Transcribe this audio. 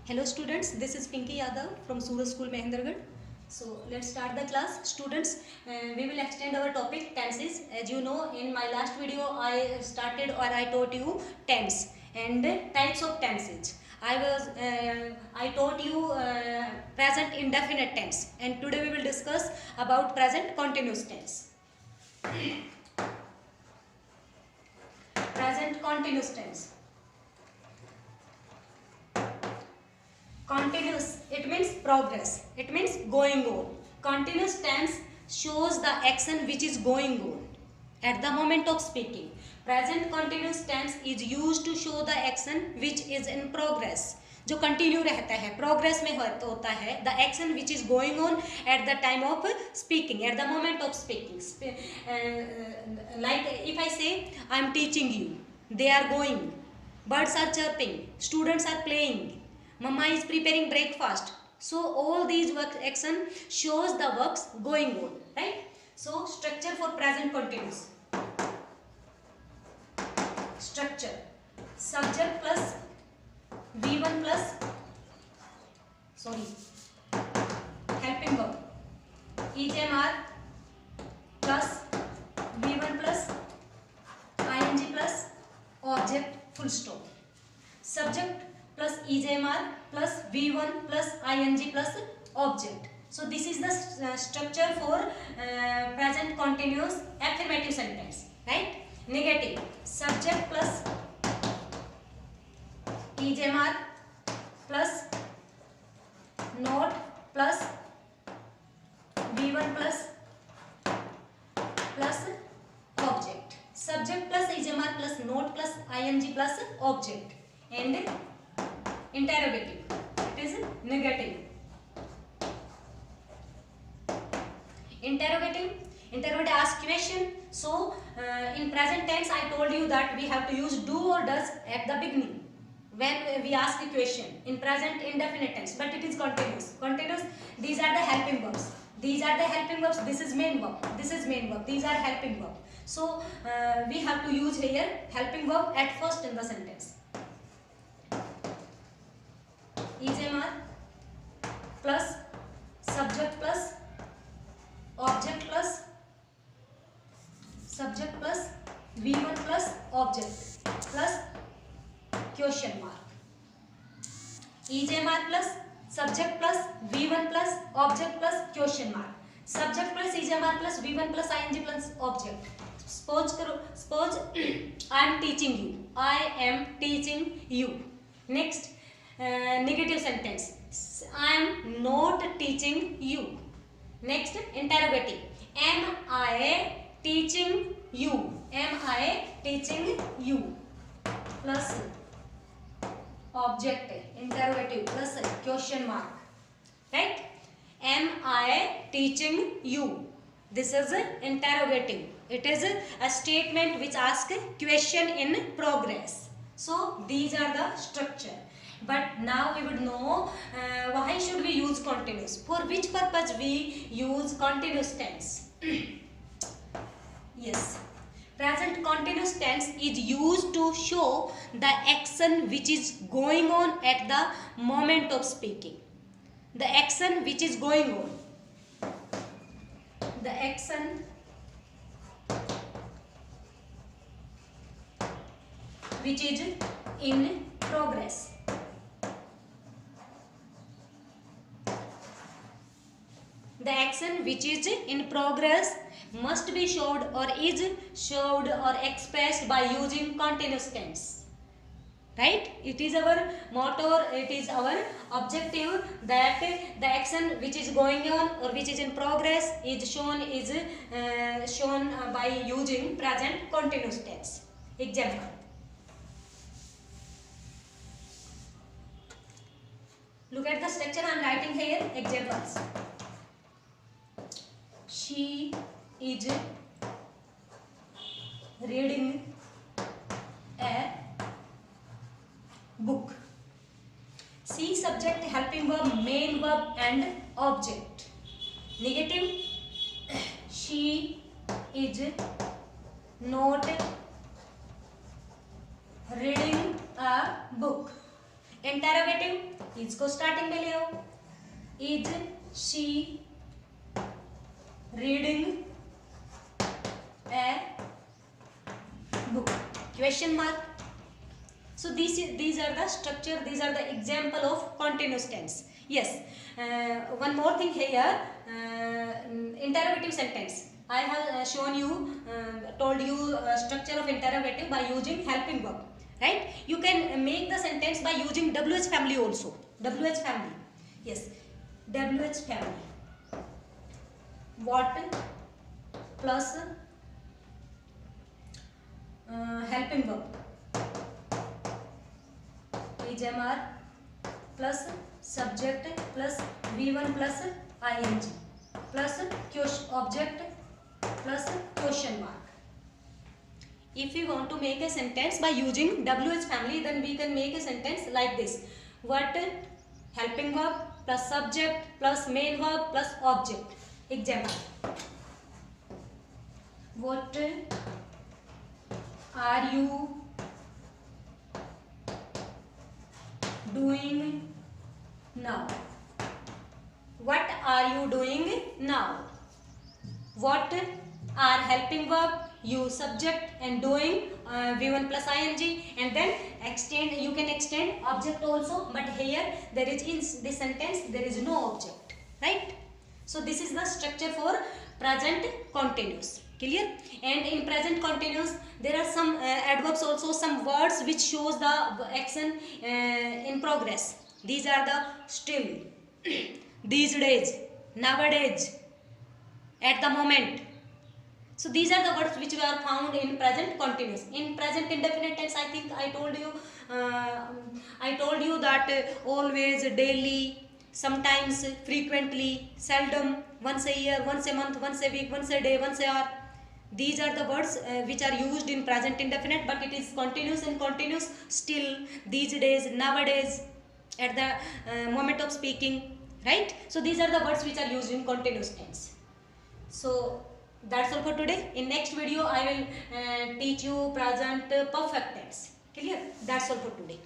Hello students, this is Pinky Yadav from Suraj School Mahendragarh. So let's start the class. Students, we will extend our topic tenses. As you know, in my last video I started or I taught you tense and types of tenses. I taught you present indefinite tense, and today we will discuss about present continuous tense. Present continuous tense. Continuous, it means progress, it means going on. Continuous tense shows the action which is going on at the moment of speaking. Present continuous tense is used to show the action which is in progress, जो continue रहता है, progress में होता है. The action which is going on at the time of speaking, at the moment of speaking. Like if I say I am teaching you, they are going, birds are chirping, students are playing, mama is preparing breakfast. So all these work action shows the works going on, right? So structure for present continuous. Structure: subject plus V1 plus helping verb EJMR plus V1 plus ing plus object full stop. Subject plus EJMR plus V1 plus ing plus object. So this is the structure for present continuous affirmative sentence, right? Negative: subject plus EJMR plus not plus V1 plus object. Subject plus EJMR plus not plus ing plus object. And interrogative, it is negative. Interrogative asks question. So in present tense I told you that we have to use do or does at the beginning when we ask a question. In present indefinite tense, but it is continuous. These are the helping verbs, this is main verb, these are helping verb. So we have to use here helping verb at first in the sentence. EJMR plus subject plus object plus subject plus V1 plus object plus question mark. EJMR plus subject plus V1 plus object plus question mark. Subject plus EJMR plus V1 plus ing plus object. Suppose I am teaching you. Next negative sentence: I am not teaching you. Next interrogative: am I teaching you? Plus object interrogative plus question mark, right? Am I teaching you? This is interrogative. It is a statement which asks question in progress. So these are the structure. But now we would know why should we use continuous, for which purpose we use continuous tense. Yes, present continuous tense is used to show the action which is going on at the moment of speaking. The action which is going on, the action which is in progress. The action which is in progress must be showed or is showed or expressed by using continuous tense, right? It is our motto, it is our objective that the action which is going on or which is in progress is shown by using present continuous tense. Example: look at the structure I am writing here. Examples: she is reading a book. See subject, helping verb, main verb and object. Negative: she is not reading a book. Interrogative is को starting में ले आओ, is she reading A book, question mark. So these are the structure, these are the example of continuous tense. Yes, one more thing here, interrogative sentence. I have shown you, told you structure of interrogative by using helping verb, right? You can make the sentence by using WH family also. WH family, yes, WH family. What plus helping verb, PJMR plus subject plus V1 plus ing plus object plus question mark. If we want to make a sentence by using WH family, then we can make a sentence like this: what helping verb plus subject plus main verb plus object. Example: what are you doing now? What are you doing now? What are helping verb, you subject, and doing V1 plus ing, and then extend. You can extend object also, but here there is, in this sentence there is no object, right? So this is the structure for present continuous. Clear? And in present continuous there are some adverbs also, some words which shows the action in progress. These are the still, these days, nowadays, at the moment. So these are the words which are found in present continuous. In present indefinite tense, I think I told you that always, daily, sometimes, frequently, seldom, once a year, once a month, once a week, once a day, once a hour. These are the words which are used in present indefinite, but it is continuous and continuous, still, these days, nowadays, at the moment of speaking, right? So these are the words which are used in continuous tense. So that's all for today. In next video I will teach you present perfect tense. Clear? That's all for today.